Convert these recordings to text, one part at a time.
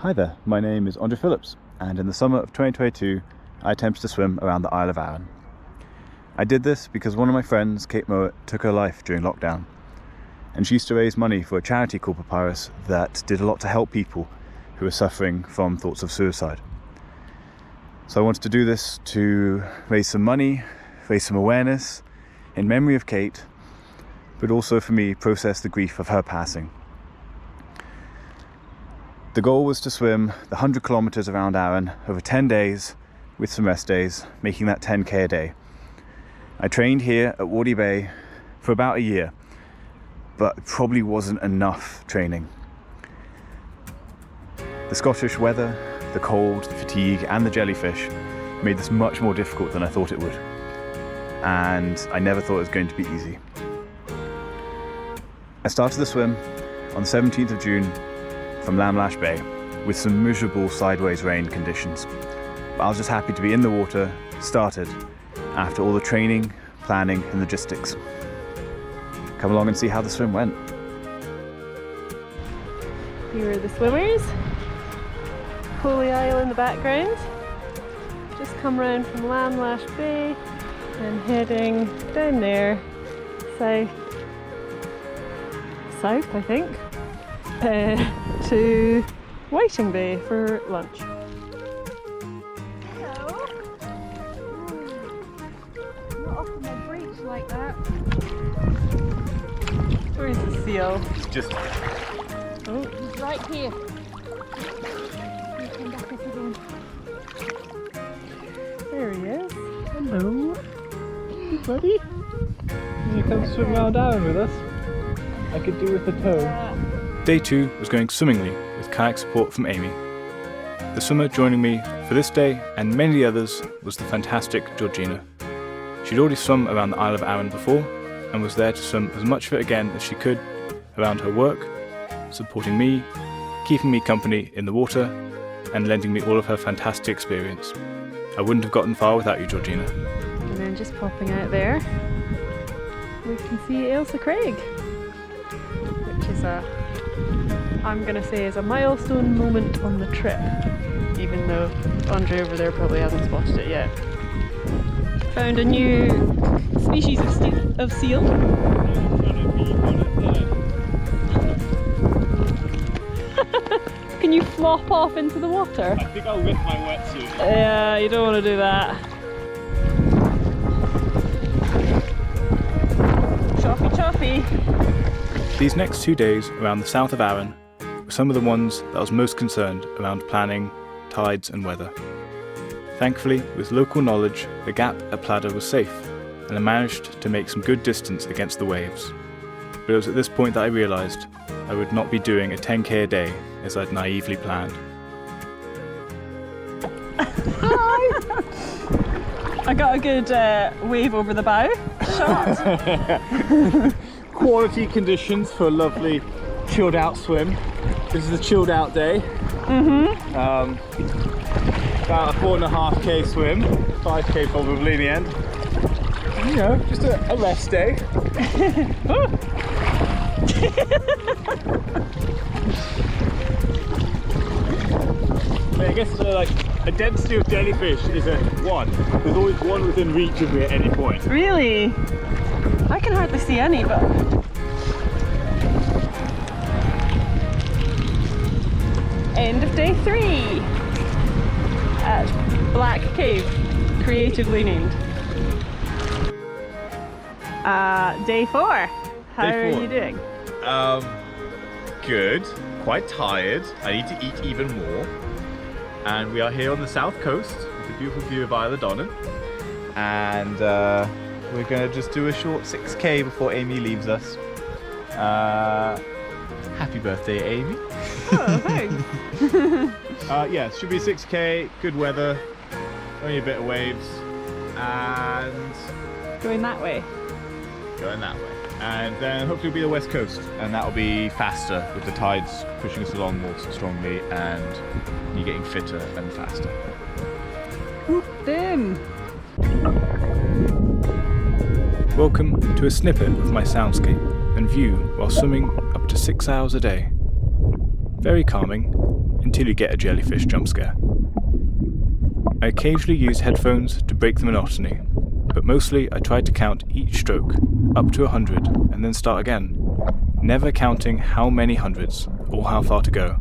Hi there, my name is Andre Phillips, and in the summer of 2022 I attempted to swim around the Isle of Arran. I did this because one of my friends, Kate Mowat, took her life during lockdown, and she used to raise money for a charity called Papyrus that did a lot to help people who were suffering from thoughts of suicide. So I wanted to do this to raise some money, raise some awareness in memory of Kate, but also for me process the grief of her passing. The goal was to swim the 100 kilometers around Arran over 10 days with some rest days, making that 10k a day. I trained here at Wardy Bay for about a year, but it probably wasn't enough training. The Scottish weather, the cold, the fatigue and the jellyfish made this much more difficult than I thought it would, and I never thought it was going to be easy. I started the swim on the 17th of June from Lamlash Bay with some miserable sideways rain conditions. But I was just happy to be in the water, started, after all the training, planning and logistics. Come along and see how the swim went. Here are the swimmers. Holy Isle in the background. Just come round from Lamlash Bay and heading down there, south I think, to Whiting Bay for lunch. Hello. Not off my breach like that. Where's the seal? It's just... Oh, He's right here. You come back up again. there he is. Hello, buddy. Can you come swim around Arran with us? I could do with the toe. Day 2 was going swimmingly with kayak support from Amy. The swimmer joining me for this day and many others was the fantastic Georgina. She'd already swum around the Isle of Arran before and was there to swim as much of it again as she could around her work, supporting me, keeping me company in the water and lending me all of her fantastic experience. I wouldn't have gotten far without you, Georgina. And then just popping out there, we can see Ailsa Craig, which is I'm going to say is a milestone moment on the trip, even though Andre over there probably hasn't spotted it yet. Found a new species of seal. Can you flop off into the water? I think I'll rip my wetsuit. Yeah, you don't want to do that. Choppy choppy. These next 2 days around the south of Arran were some of the ones that I was most concerned around planning, tides and weather. Thankfully, with local knowledge, the gap at Pladder was safe, and I managed to make some good distance against the waves. But it was at this point that I realised I would not be doing a 10k a day as I'd naively planned. I got a good wave over the bow shot. Quality conditions for a lovely chilled out swim. This is a chilled out day. About a 4.5k swim, 5k probably in the end. You know, just a rest day. I guess like a density of jellyfish is at 1. There's always one within reach of me at any point. Really? I can hardly see any, but... End of day 3 at Black Cave, creatively named. Day 4. How are you doing? Good. Quite tired. I need to eat even more. And we are here on the south coast with a beautiful view of Isle of Arran. And we're going to just do a short 6k before Amy leaves us. Happy birthday, Amy. Oh, thanks. Yeah, it should be 6k, good weather, only a bit of waves, and Going that way. going that way. And then hopefully it'll be the west coast, and that'll be faster with the tides pushing us along more strongly and you getting fitter and faster. Boom. Welcome to a snippet of my soundscape and view while swimming up to 6 hours a day. Very calming, until you get a jellyfish jump scare. I occasionally used headphones to break the monotony, but mostly I tried to count each stroke up to 100 and then start again, never counting how many hundreds or how far to go,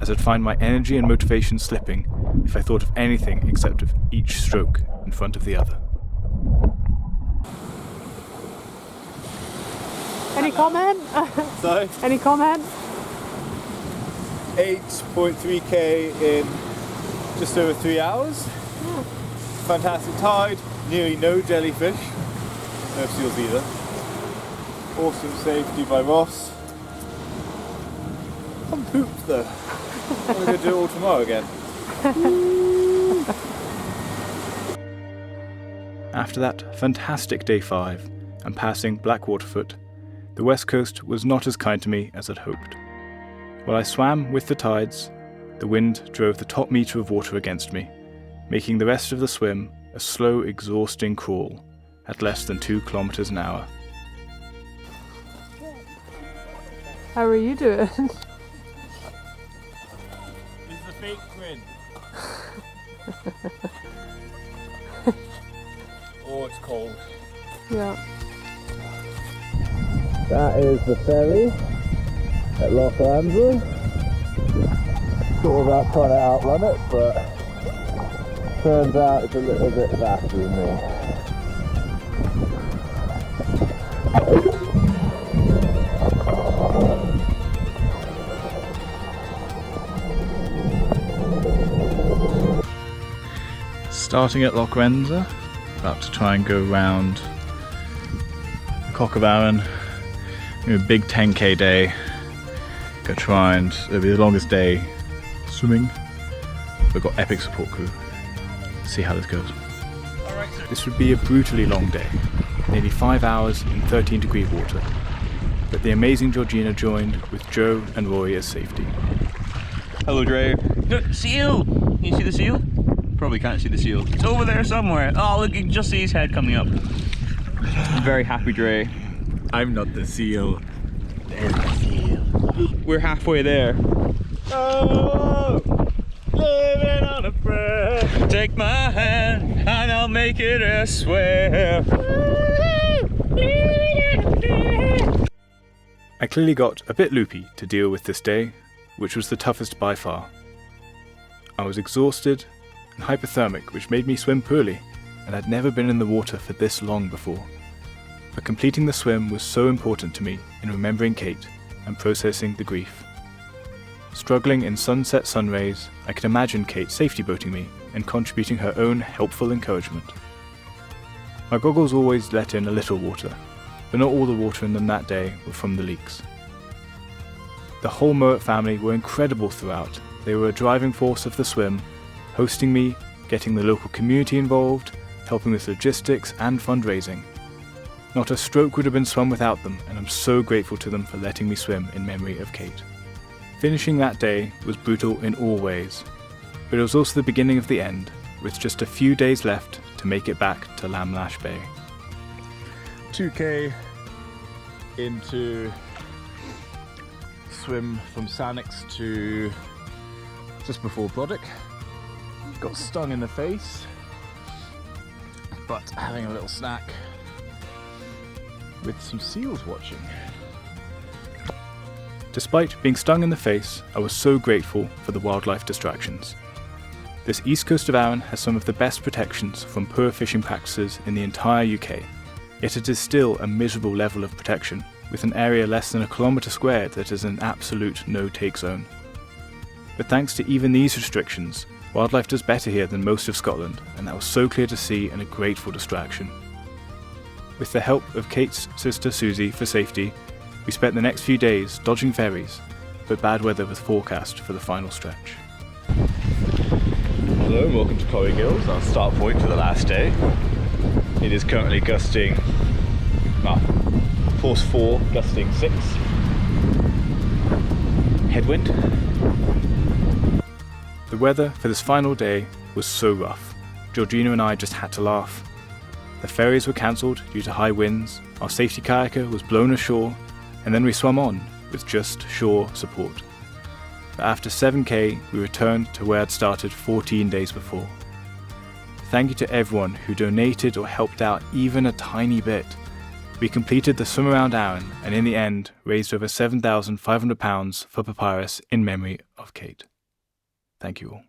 as I'd find my energy and motivation slipping if I thought of anything except of each stroke in front of the other. Any comment? So, Any comment? 8.3k in just over 3 hours. Fantastic tide, nearly no jellyfish, no seals either. Awesome safety by Ross. Some poop though. I'm going to do it all tomorrow again. After that fantastic day 5 and passing Blackwaterfoot, the west coast was not as kind to me as I'd hoped. While I swam with the tides, the wind drove the top metre of water against me, making the rest of the swim a slow, exhausting crawl at less than 2 kilometres an hour. How are you doing? This is a fake grin. Oh, it's cold. Yeah. That is the ferry at Loch Arran. Thought about trying to outrun it, but turns out it's a little bit faster than me. Starting at Loch Arran, about to try and go round Cock of Arran. A big 10k day. Gonna try and it'll be the longest day swimming. We've got epic support crew. See how this goes. This would be a brutally long day, nearly 5 hours in 13-degree water. But the amazing Georgina joined with Joe and Rory as safety. Hello, Dre. Look, seal! Can you see the seal? Probably can't see the seal. It's over there somewhere. Oh, look, you can just see his head coming up. I'm very happy, Dre. I'm not the seal. There's the seal. We're halfway there. Oh, living on a prayer. Take my hand and I'll make it a swear. I clearly got a bit loopy to deal with this day, which was the toughest by far. I was exhausted and hypothermic, which made me swim poorly, and I'd never been in the water for this long before. But completing the swim was so important to me in remembering Kate and processing the grief. Struggling in sunset sun rays, I could imagine Kate safety boating me and contributing her own helpful encouragement. My goggles always let in a little water, but not all the water in them that day were from the leaks. The whole Mowat family were incredible throughout. They were a driving force of the swim, hosting me, getting the local community involved, helping with logistics and fundraising. Not a stroke would have been swum without them, and I'm so grateful to them for letting me swim in memory of Kate. Finishing that day was brutal in all ways, but it was also the beginning of the end, with just a few days left to make it back to Lamlash Bay. 2k into swim from Sannox to just before Brodick. Got stung in the face, but having a little snack with some seals watching. Despite being stung in the face, I was so grateful for the wildlife distractions. This east coast of Arran has some of the best protections from poor fishing practices in the entire UK, yet it is still a miserable level of protection, with an area less than a kilometre squared that is an absolute no-take zone. But thanks to even these restrictions, wildlife does better here than most of Scotland, and that was so clear to see and a grateful distraction. With the help of Kate's sister Susie for safety, we spent the next few days dodging ferries, but bad weather was forecast for the final stretch. Hello and welcome to Corrie Gills, our start point for the last day. It is currently gusting, force 4, gusting 6. Headwind. The weather for this final day was so rough. Georgina and I just had to laugh. The ferries were cancelled due to high winds, our safety kayaker was blown ashore, and then we swam on with just shore support. but after 7k we returned to where I'd started 14 days before. Thank you to everyone who donated or helped out even a tiny bit. We completed the swim around Arran and in the end raised over £7,500 for Papyrus in memory of Kate. Thank you all.